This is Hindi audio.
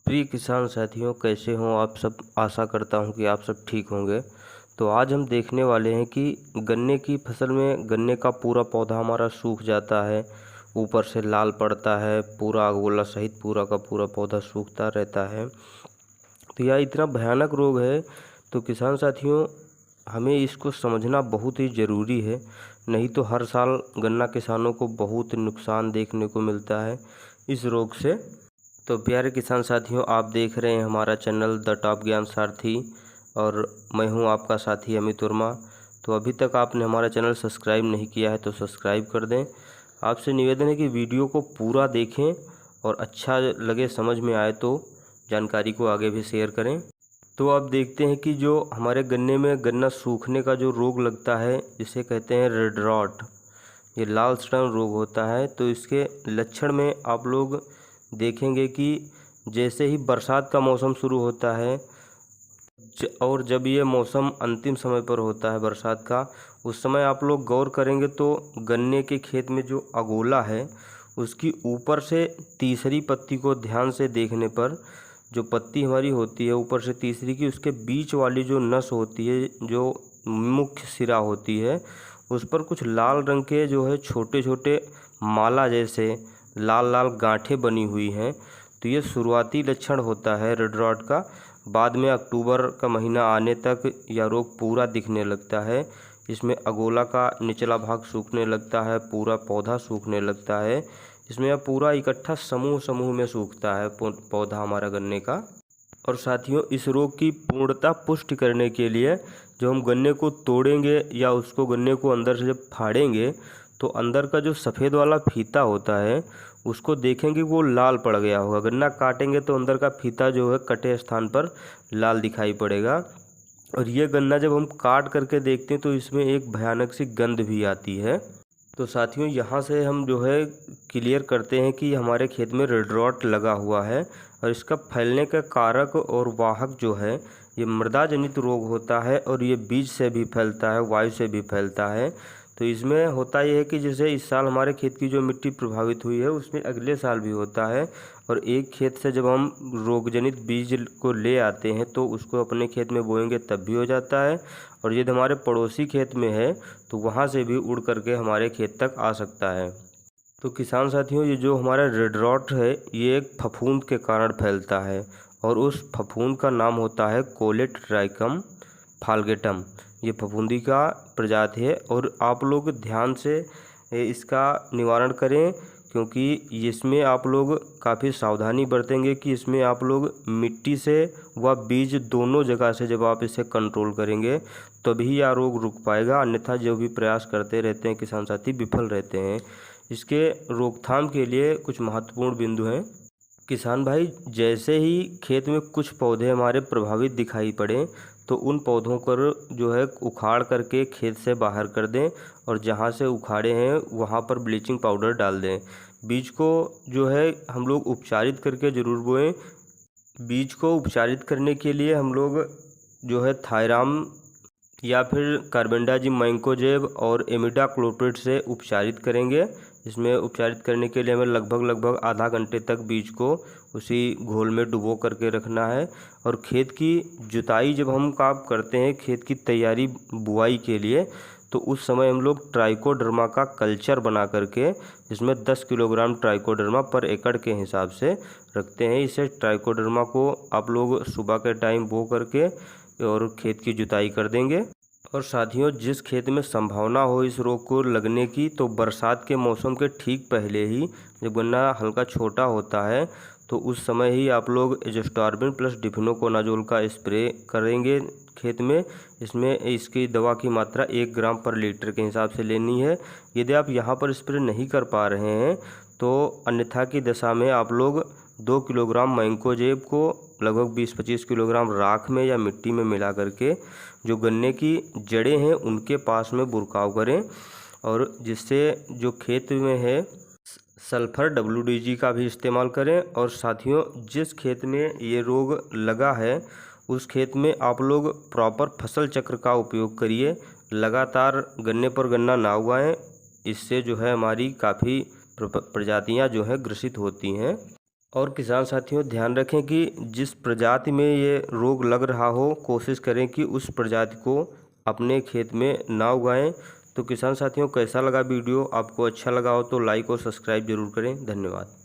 प्रिय किसान साथियों, कैसे हों आप सब। आशा करता हूं कि आप सब ठीक होंगे। तो आज हम देखने वाले हैं कि गन्ने की फसल में गन्ने का पूरा पौधा हमारा सूख जाता है, ऊपर से लाल पड़ता है, पूरा गोला सहित पूरा का पूरा पौधा सूखता रहता है। तो यह इतना भयानक रोग है। तो किसान साथियों, हमें इसको समझना बहुत ही ज़रूरी है, नहीं तो हर साल गन्ना किसानों को बहुत नुकसान देखने को मिलता है इस रोग से। तो प्यारे किसान साथियों, आप देख रहे हैं हमारा चैनल द टॉप ज्ञान सारथी और मैं हूं आपका साथी अमित वर्मा। तो अभी तक आपने हमारा चैनल सब्सक्राइब नहीं किया है तो सब्सक्राइब कर दें। आपसे निवेदन है कि वीडियो को पूरा देखें और अच्छा लगे, समझ में आए तो जानकारी को आगे भी शेयर करें। तो आप देखते हैं कि जो हमारे गन्ने में गन्ना सूखने का जो रोग लगता है, जिसे कहते हैं रेड रॉट, ये लाल सड़न रोग होता है। तो इसके लक्षण में आप लोग देखेंगे कि जैसे ही बरसात का मौसम शुरू होता है और जब ये मौसम अंतिम समय पर होता है बरसात का, उस समय आप लोग गौर करेंगे तो गन्ने के खेत में जो अगोला है उसकी ऊपर से तीसरी पत्ती को ध्यान से देखने पर, जो पत्ती हमारी होती है ऊपर से तीसरी की, उसके बीच वाली जो नस होती है, जो मुख्य सिरा होती है, उस पर कुछ लाल रंग के जो है छोटे छोटे माला जैसे लाल लाल गांठें बनी हुई हैं। तो ये शुरुआती लक्षण होता है रेड रॉट का। बाद में अक्टूबर का महीना आने तक यह रोग पूरा दिखने लगता है। इसमें अगोला का निचला भाग सूखने लगता है, पूरा पौधा सूखने लगता है। इसमें यह पूरा इकट्ठा समूह समूह में सूखता है पौधा हमारा गन्ने का। और साथियों, इस रोग की पूर्णता पुष्टि करने के लिए जो हम गन्ने को तोड़ेंगे या उसको गन्ने को अंदर से जब फाड़ेंगे तो अंदर का जो सफ़ेद वाला फीता होता है उसको देखेंगे वो लाल पड़ गया होगा। गन्ना काटेंगे तो अंदर का फीता जो है कटे स्थान पर लाल दिखाई पड़ेगा। और ये गन्ना जब हम काट करके देखते हैं तो इसमें एक भयानक सी गंध भी आती है। तो साथियों, यहाँ से हम जो है क्लियर करते हैं कि हमारे खेत में रेड रॉट लगा हुआ है। और इसका फैलने का कारक और वाहक जो है, ये मृदा जनित रोग होता है और ये बीज से भी फैलता है, वायु से भी फैलता है। तो इसमें होता यह है कि जैसे इस साल हमारे खेत की जो मिट्टी प्रभावित हुई है उसमें अगले साल भी होता है। और एक खेत से जब हम रोग जनित बीज को ले आते हैं तो उसको अपने खेत में बोएंगे तब भी हो जाता है। और यदि हमारे पड़ोसी खेत में है तो वहाँ से भी उड़ करके हमारे खेत तक आ सकता है। तो किसान साथियों, ये जो हमारा रेड रॉट है ये एक फफूंद के कारण फैलता है और उस फफूंद का नाम होता है कोलेटोट्राइकम फाल्गेटम। ये फफूंदी का प्रजाति है और आप लोग ध्यान से इसका निवारण करें, क्योंकि इसमें आप लोग काफ़ी सावधानी बरतेंगे कि इसमें आप लोग मिट्टी से व बीज दोनों जगह से जब आप इसे कंट्रोल करेंगे तभी यह रोग रुक पाएगा। अन्यथा जो भी प्रयास करते रहते हैं किसान साथी विफल रहते हैं। इसके रोकथाम के लिए कुछ महत्वपूर्ण बिंदु हैं। किसान भाई, जैसे ही खेत में कुछ पौधे हमारे प्रभावित दिखाई पड़े तो उन पौधों पर जो है उखाड़ करके खेत से बाहर कर दें और जहाँ से उखाड़े हैं वहाँ पर ब्लीचिंग पाउडर डाल दें। बीज को जो है हम लोग उपचारित करके ज़रूर बोएं। बीज को उपचारित करने के लिए हम लोग जो है थायराम या फिर कार्बेंडाजिम मैंकोजेब और इमिडाक्लोप्रिड से उपचारित करेंगे। इसमें उपचारित करने के लिए हमें लगभग आधा घंटे तक बीज को उसी घोल में डुबो करके रखना है। और खेत की जुताई जब हम काम करते हैं, खेत की तैयारी बुआई के लिए, तो उस समय हम लोग ट्राइकोडर्मा का कल्चर बना करके इसमें 10 किलोग्राम ट्राइकोडर्मा पर एकड़ के हिसाब से रखते हैं। इसे ट्राइकोडर्मा को आप लोग सुबह के टाइम बो करके और खेत की जुताई कर देंगे। और साथियों, जिस खेत में संभावना हो इस रोग को लगने की, तो बरसात के मौसम के ठीक पहले ही जब गन्ना हल्का छोटा होता है तो उस समय ही आप लोग एज़ोस्टार्बिन प्लस डिफिनोकोनाजोल का स्प्रे करेंगे खेत में। इसमें इसकी दवा की मात्रा 1 ग्राम पर लीटर के हिसाब से लेनी है। यदि आप यहाँ पर स्प्रे नहीं कर पा रहे हैं तो अन्यथा की दशा में आप लोग 2 किलोग्राम मैंकोजेब को लगभग 20-25 किलोग्राम राख में या मिट्टी में मिला करके जो गन्ने की जड़ें हैं उनके पास में बुरकाव करें। और जिससे जो खेत में है सल्फर WDG का भी इस्तेमाल करें। और साथियों, जिस खेत में ये रोग लगा है उस खेत में आप लोग प्रॉपर फसल चक्र का उपयोग करिए। लगातार गन्ने पर गन्ना ना उगाएं, इससे जो है हमारी काफ़ी प्रजातियां जो है ग्रसित होती हैं। और किसान साथियों ध्यान रखें कि जिस प्रजाति में ये रोग लग रहा हो कोशिश करें कि उस प्रजाति को अपने खेत में ना उगाएं। तो किसान साथियों कैसा लगा वीडियो, आपको अच्छा लगा हो तो लाइक और सब्सक्राइब जरूर करें। धन्यवाद।